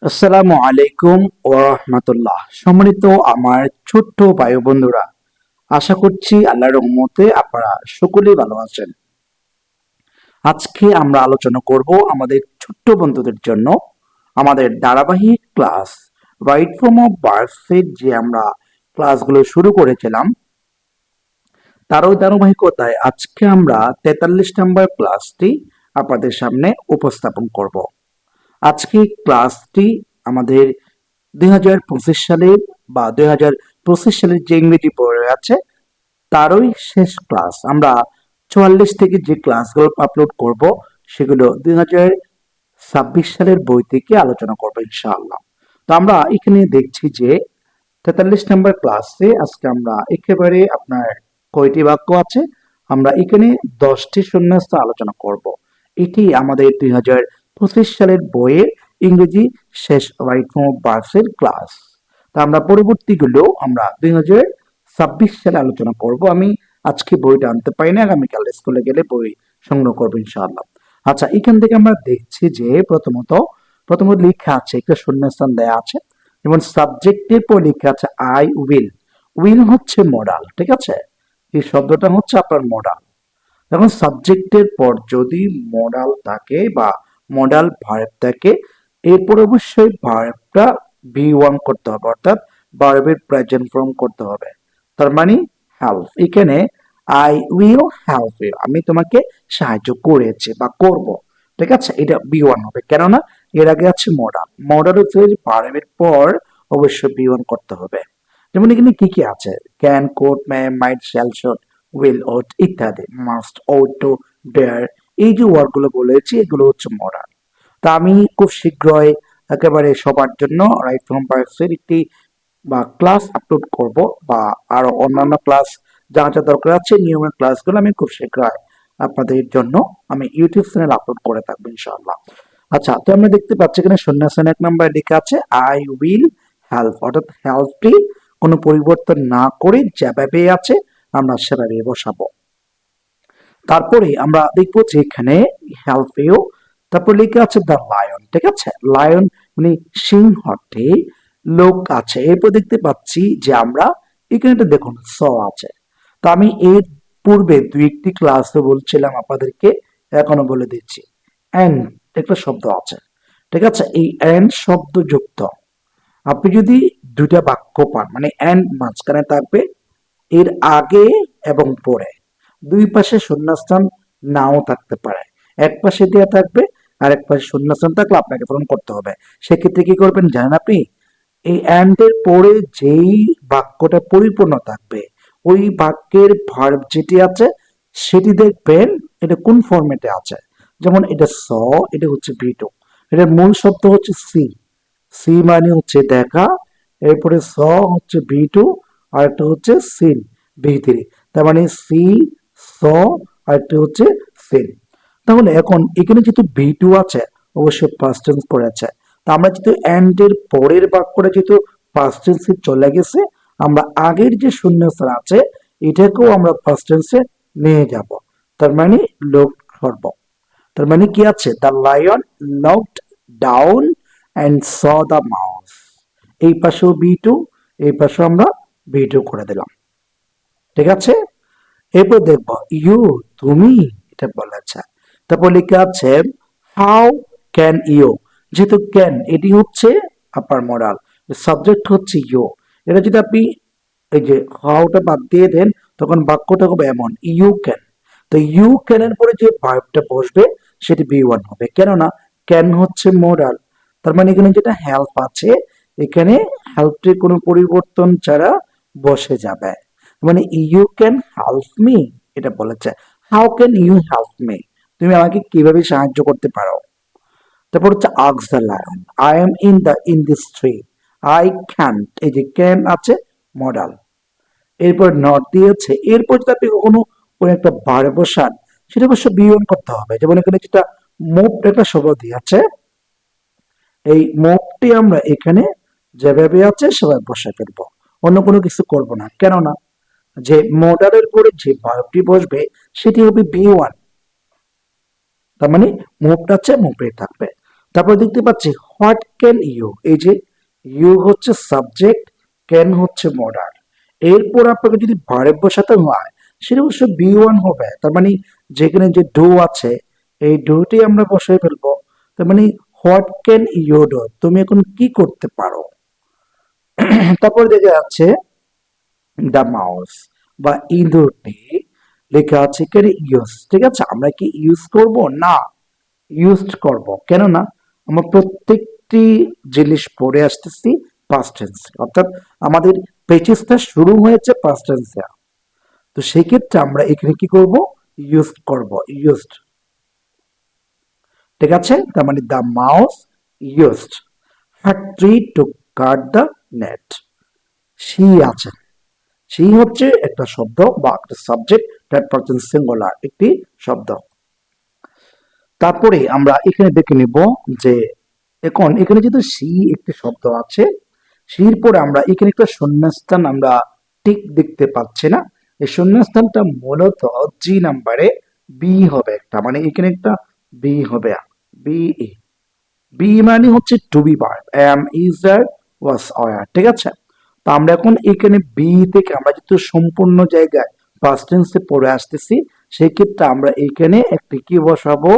আসসালামু আলাইকুম ওয়া রাহমাতুল্লাহ। সম্মানিত আমার ছোট্ট ভাই ও বন্ধুরা, আশা করছি আল্লাহর রহমতে আপনারা সকলেই ভালো আছেন। আজকে আমরা আলোচনা করব আমাদের ছোট্ট বন্ধুদের জন্য আমাদের ধারাবাহিক ক্লাস রাইট ফ্রম অফ বার্থের যে আমরা ক্লাসগুলো শুরু করেছিলাম তারও ধারাবাহিকতায় আজকে আমরা 43 নম্বর ক্লাসটি আপনাদের সামনে উপস্থাপন করব। আজকে ক্লাসটি আমাদের 2025 সালের বা 2025 সালের যে ইংরেজি বই আছে তারই শেষ ক্লাস। আমরা 44 থেকে যে ক্লাসগুলো আপলোড করব সেগুলো 2026 সালের বই থেকে আলোচনা করবো ইনশাআল্লাহ। তো আমরা এখানে দেখছি যে 43 নম্বর ক্লাসে আজকে আমরা একেবারে আপনার কয়টি বাক্য আছে, আমরা এখানে 10টি শূন্যস্থান আলোচনা করব। এটি আমাদের 2025 সালের বইয়ের ইংরেজি শেষ রাইট ফ্রম বার্সের ক্লাস। তা আমরা পরবর্তীগুলো আমরা 2026 সালে আলোচনা করব। আমি আজকে বইটা আনতে পারি না, আগামীকাল স্কুলে গেলে বই সংগ্রহ করবো ইনশাআল্লাহ। আচ্ছা, এখান থেকে আমরা দেখছি যে প্রথমত লেখা আছে, একটা শূন্যস্থান দেয়া আছে, যেমন সাবজেক্টের পর লেখা আছে আই উইল। উইল হচ্ছে মডাল, ঠিক আছে, এই শব্দটা হচ্ছে আপনার মডাল। এখন সাবজেক্টের পর যদি মডাল থাকে বা মডাল ভার্ব থাকে, এরপর অবশ্যই ভার্বটা বি ওয়ান করতে হবে, অর্থাৎ ভার্বের প্রেজেন্ট ফর্ম করতে হবে। তার মানে হেল্প, এখানে আই উইল হেল্প ইউ, আমি তোমাকে সাহায্য করেছি বা করব, ঠিক আছে, এটা বি ওয়ান হবে, কেননা এর আগে আছে মডাল। মডাল হচ্ছে ভার্বের পর অবশ্যই বি ওয়ান করতে হবে। যেমন এখানে কি কি আছে, can, could, may, might, shall, should, will, ought ইত্যাদি, মাস্ট, ওট, টু, ডেয়ার, এই যে ওয়ার্ডগুলো বলেছি এগুলো হচ্ছে মডাল। তা আমি খুব শীঘ্রই একেবারে সবার জন্য রাইট ফ্রম বার্বসের একটি বা ক্লাস আপলোড করব, বা আরো অন্যান্য ক্লাস যা যা দরকার আছে নিয়মের ক্লাসগুলো আমি খুব শীঘ্রই আপনাদের জন্য আমি ইউটিউব চ্যানেল আপলোড করে থাকবো ইনশাআল্লাহ। আচ্ছা, তো আমরা দেখতে পাচ্ছি এখানে শূন্যস্থান 1 নম্বরে লেখা আছে আই উইল হেল্প, অর্থাৎ হেল্পটি কোনো পরিবর্তন না করে যেভাবে আছে আমরা সেভাবে বসাবো। তারপরে আমরা দেখবো যে এখানে হেল্প ইউ, তারপর লেখা আছে দ্য লায়ন, ঠিক আছে, লায়ন মানে সিংহটি, লোক আছে। এরপর দেখতে পাচ্ছি যে আমরা এখানে দেখুন স আছে। তো আমি এর পূর্বে দুই একটি ক্লাসে বলছিলাম আপনাদেরকে, এখনো বলে দিচ্ছি, এন্ড একটা শব্দ আছে, ঠিক আছে, এই এন্ড শব্দ যুক্ত আপনি যদি দুইটা বাক্য পান, মানে এন্ড মাঝখানে থাকবে, এর আগে এবং পরে দুই পাশে শূন্যস্থান নাও থাকতে পারে, এক পাশে দেওয়া থাকবে আর এক পাশে শূন্যস্থান থাকলে আপনাকে পূরণ করতে হবে। সেক্ষেত্রে কি করবেন জানেন আপনি, এই অ্যান্ড এর পরে যেই বাক্যটা পরিপূর্ণ থাকবে ওই বাক্যের ভার্ব যেটি আছে সেটি দেখবেন এটা কোন ফরম্যাটে আছে। যেমন এটা স, এটা হচ্ছে বি টু, এটার মূল শব্দ হচ্ছে সি, সি মানে হচ্ছে দেখা, এরপরে স হচ্ছে বি টু, আর একটা হচ্ছে সিন বি থ্রি, তার মানে সি, স, আর একটা হচ্ছে সিন। তাহলে এখন এখানে যেহেতু বি টু আছে অবশ্যই পাস্ট টেন্স করে আছে, তা আমরা যেহেতু এন্ড এর পরের বাক্যটা যেহেতু পাস্ট টেন্সে চলে গেছে, আমরা আগের যে শূন্যস্থান আছে এটাকেও আমরা পাস্ট টেন্সে নিয়ে যাব। তার মানে লোক করব, তার মানে কি আছে, the lion locked down and saw the mouse. এই পাশেও বি টু, এই পাশেও আমরা বি টু করে দিলাম, ঠিক আছে। এরপর দেখব ইউ, তুমি, এটা বলেছে। তারপর লেখা আছে হাউ ক্যান ইউ, যেহেতু ক্যান এটি হচ্ছে আপনার মডাল, সাবজেক্ট হচ্ছে ইউ, এটা যদি আপনি এই যে হাউটা বাদ দিয়ে দেন তখন বাক্যটা হবে এমন ইউ ক্যান। তো ইউ ক্যান এর পরে যে ভার্বটা বসবে সেটি বি ওয়ান হবে, কেননা ক্যান হচ্ছে মডাল। তার মানে এখানে যেটা হেল্প আছে এখানে হেল্পটির কোনো পরিবর্তন ছাড়া বসে যাবে, মানে ইউ ক্যান হেল্প মি, এটা বলেছে। How can you help me, তুমি আমাকে কিভাবে সাহায্য করতে পারো। তারপর হচ্ছে ask the lion, I am in this tree, I can't, এই যে ক্যান আছে মডাল, এরপর নট দিয়েছে, এরপর যদি আপনি কখনো কোন একটা বার বসান সেটা অবশ্য বিয়ন করতে হবে। যেমন এখানে যেটা মুভ একটা শব্দ দিয়েছে, এই মুভটি আমরা এখানে যেভাবে আছে সেভাবে বসে ফেলবো, অন্য কোনো কিছু করব না, কেননা যে মডালের পরে যে ভার্বটি বসবে সেটি হবে বি ওয়ান, তার মানে মুভটা আছে মুভে থাকবে। তারপর দেখতে পাচ্ছি হোয়াট ক্যান ইউ, এই যে ইউ হচ্ছে সাবজেক্ট, ক্যান হচ্ছে মডাল। এরপর আপনাকে যদি ভার্ব বসাতে হয় সেটা অবশ্য বি ওয়ান হবে, তার মানে যেখানে যে ডু আছে এই ডুটি আমরা বসাই ফেলবো। তার মানে হোয়াট ক্যান ইউ ডু, তুমি এখন কি করতে পারো। তারপর দেখা যাচ্ছে দ্য মাউস বা ইঁদুরটি লেখা আছে এখানে ইউজ, ঠিক আছে, আমরা কি ইউজ করব না, ইউজড করব, কেননা আমরা প্রত্যেকটি জিনিস পড়ে আসতেছি পাস্ট টেন্সে, অর্থাৎ আমাদের পেচেসটা শুরু হয়েছে পাস্ট টেন্সে। তো সেই ক্ষেত্রে আমরা এখানে কি করব, ইউজ করব, ইউজড, ঠিক আছে। তার মানে the mouse used her tree to cut the net, see আছে, সি হচ্ছে একটা শব্দ বা একটা সাবজেক্ট, থার্ড পারসন সিঙ্গুলার একটি শব্দ। তারপরে আমরা এখানে দেখে নিব যে এখন এখানে যেহেতু সি একটি শব্দ আছে, সির পরে আমরা এখানে একটা শূন্যস্থান আমরা ঠিক দেখতে পাচ্ছি না, এই শূন্যস্থানটা মূলত জি নাম্বারে বি হবে একটা, মানে এখানে একটা বি হবে, বি ই, বি মানে হচ্ছে to be verb, am is are was are, ঠিক আছে। তো আমরা এখন এখানে বি থেকে আমরা যেহেতু সম্পূর্ণ জায়গায় পাস্ট টেন্সে পড়ে আসতেছি, সেই ক্ষেত্রে আমরা এখানে একটি কি বসাবো,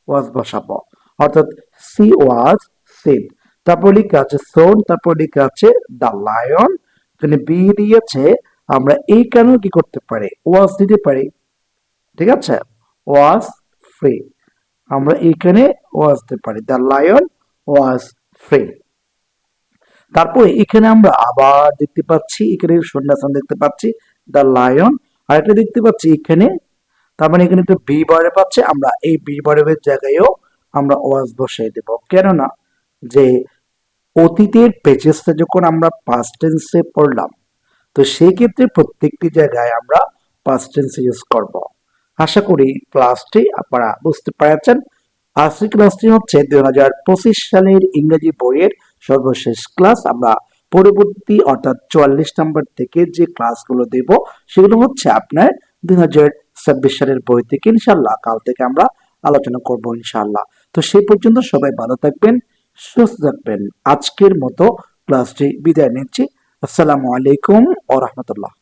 ওয়াজ বসাবো, অর্থাৎ সি ওয়াজ সিড। তারপর লেখা আছে সোন, তারপর লেখা আছে দ্য লায়ন, এখানে বি দিয়েছে, আমরা এইখানেও কি করতে পারি, ওয়াজ দিতে পারি, ঠিক আছে, ওয়াজ ফ্রি, আমরা এখানে ওয়াজ দিতে পারি, দ্য লায়ন ওয়াজ ফ্রি। তারপরে এখানে আমরা আবার দেখতে পাচ্ছি এখানে শূন্যস্থান দেখতে পাচ্ছি দ্য লায়ন, আর একটা দেখতে পাচ্ছি এখানে, তার মানে এখানে একটা বি বারে পাচ্ছে, আমরা এই বি বারের জায়গায়ও আমরা ওয়াজ বসাই দেব, কেননা যে অতীতের পেজেসটা যখন আমরা পাস্ট টেন্সে পড়লাম, তো সেই ক্ষেত্রে প্রত্যেকটি জায়গায় আমরা পাস্ট টেন্স ইউজ করব। আশা করি ক্লাসটি আপনারা বুঝতে পেরেছেন। আজকের ক্লাসটি হচ্ছে 2025 সালের ইংরেজি বইয়ের সর্বশেষ ক্লাস। আমরা পরবর্তী অর্থাৎ 44 নম্বর থেকে যে ক্লাসগুলো দেব সেগুলো হচ্ছে আপনার 2026 সালের বই থেকে, ইনশাল্লাহ কাল থেকে আমরা আলোচনা করব ইনশাল্লাহ। তো সেই পর্যন্ত সবাই ভালো থাকবেন, সুস্থ থাকবেন। আজকের মতো ক্লাসটি বিদায় নিচ্ছি। আসসালামু আলাইকুম ওয়া রাহমাতুল্লাহ।